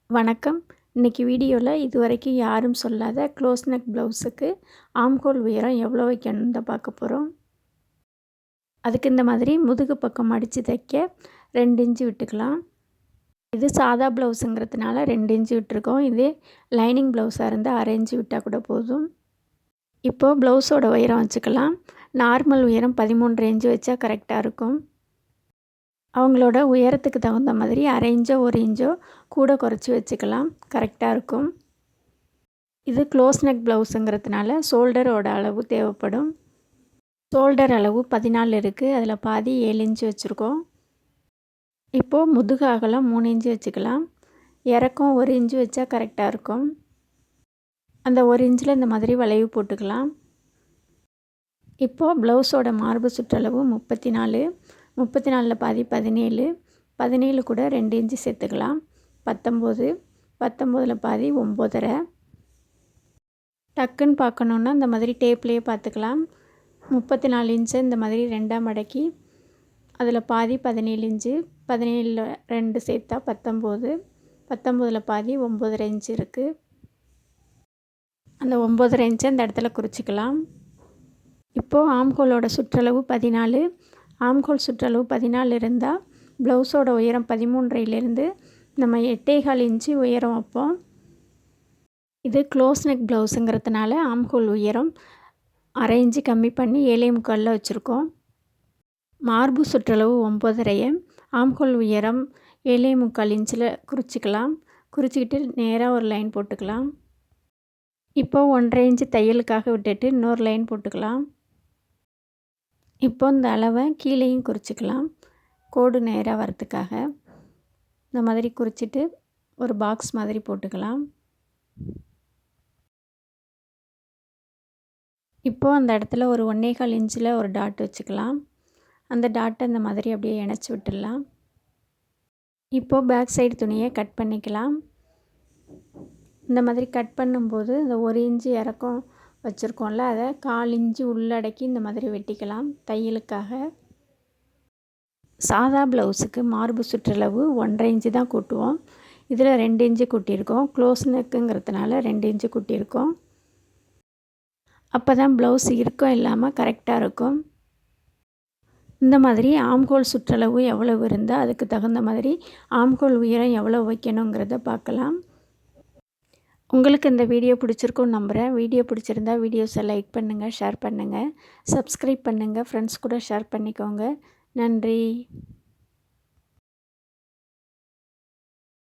வணக்கம். இன்றைக்கி வீடியோவில் இதுவரைக்கும் யாரும் சொல்லாத க்ளோஸ் நெக் ப்ளவுஸுக்கு ஆம்ஹோல் உயரம் எவ்வளோ வைக்கணும்னு தான் பார்க்க போகிறோம். அதுக்கு இந்த மாதிரி முதுகு பக்கம் மடித்து தைக்க 2 இன்ச்சு விட்டுக்கலாம். இது சாதா ப்ளவுஸுங்கிறதுனால 2 இன்ச்சு விட்டுருக்கோம். இதே லைனிங் ப்ளவுஸாக இருந்தால் 1/2 இன்ச்சு விட்டால் கூட போதும். இப்போது ப்ளவுஸோட உயரம் வச்சுக்கலாம். நார்மல் உயரம் 13 இன்ச்சு வச்சா கரெக்டாக இருக்கும். அவங்களோட உயரத்துக்கு தகுந்த மாதிரி 1/2 இன்ச்சோ 1 இன்ச்சோ கூட குறைச்சி வச்சுக்கலாம், கரெக்டாக இருக்கும். இது க்ளோஸ் நெக் ப்ளவுஸுங்கிறதுனால ஷோல்டரோட அளவு தேவைப்படும். ஷோல்டர் அளவு 14 இருக்குது, அதில் பாதி 7 இன்ச்சு வச்சுருக்கோம். இப்போது முதுகு அகலம் 3 இன்ச்சு வச்சுக்கலாம். இறக்கம் 1 இன்ச்சு வச்சா கரெக்டாக இருக்கும். அந்த 1 இன்ச்சில் இந்த மாதிரி வளைவு போட்டுக்கலாம். இப்போது ப்ளவுஸோட மார்பு சுற்றளவு 34, 34ல் பாதி 17, 17 கூட 2 இன்ச்சு சேர்த்துக்கலாம். 19, 19ல் பாதி 9.5. டக்குன்னு பார்க்கணுன்னா இந்த மாதிரி டேப்லேயே பார்த்துக்கலாம். 34 இன்ச்சை இந்த மாதிரி 2ஆக மடக்கி அதில் பாதி 17 இன்ச்சு, 17ல் 2 சேர்த்தா 19, 19ல் பாதி 9.5 இன்ச்சு இருக்குது. அந்த 9.5 இன்ச்சை இந்த இடத்துல குறிச்சிக்கலாம். இப்போது ஆம்ஹோலோட சுற்றளவு 14, ஆம்ஹோல் சுற்றளவு 14 இருந்தால் ப்ளவுஸோட உயரம் 13லேருந்து நம்ம 8.25 இன்ச்சு உயரம் வைப்போம். இது க்ளோஸ் நெக் ப்ளவுஸுங்கிறதுனால ஆம்ஹோல் உயரம் 1/2 இன்ச்சு கம்மி பண்ணி 7.25 வச்சுருக்கோம். மார்பு சுற்றளவு 9.5, ஆம்ஹோல் உயரம் 7.25 இன்ச்சில் குறிச்சிக்கலாம். குறிச்சிக்கிட்டு நேராக ஒரு லைன் போட்டுக்கலாம். இப்போது 1.5 இன்ச்சு தையலுக்காக விட்டுட்டு இன்னொரு லைன் போட்டுக்கலாம். இப்போ இந்த அளவை கீழேயும் குறிச்சிக்கலாம், கோடு நேராக வரத்துக்காக. இந்த மாதிரி குறிச்சிட்டு ஒரு பாக்ஸ் மாதிரி போட்டுக்கலாம். இப்போது அந்த இடத்துல ஒரு 1.25 இன்ச்சில் ஒரு டாட் வச்சுக்கலாம். அந்த டாட்டை இந்த மாதிரி அப்படியே இணைச்சி விட்டுடலாம். இப்போது பேக் சைடு துணியை கட் பண்ணிக்கலாம். இந்த மாதிரி கட் பண்ணும்போது இந்த 1 இன்ச்சு இறக்கம் வச்சுருக்கோம்ல, அதை 1/4 இன்ச்சு உள்ளடக்கி இந்த மாதிரி வெட்டிக்கலாம் தையலுக்காக. சாதா ப்ளவுஸுக்கு மார்பு சுற்றளவு 1.5 இன்ச்சு தான் கூட்டுவோம். இதில் 2 இன்ச்சு கூட்டியிருக்கோம். க்ளோஸ் நெக்குங்கிறதுனால 2 இன்ச்சு கூட்டியிருக்கோம். அப்போ தான் ப்ளவுஸ் இறுக்கம் இல்லாமல் கரெக்டாக இருக்கும். இந்த மாதிரி ஆம்ஹோல் சுற்றளவு எவ்வளவு இருந்தால் அதுக்கு தகுந்த மாதிரி ஆம்ஹோல் உயரம் எவ்வளோ வைக்கணுங்கிறத பார்க்கலாம். உங்களுக்கு இந்த வீடியோ பிடிச்சிருக்குன்னு நம்புகிறேன். வீடியோ பிடிச்சிருந்தா வீடியோஸை லைக் பண்ணுங்கள், ஷேர் பண்ணுங்கள், சப்ஸ்கிரைப் பண்ணுங்கள், ஃப்ரெண்ட்ஸ் கூட ஷேர் பண்ணிக்கோங்க. நன்றி.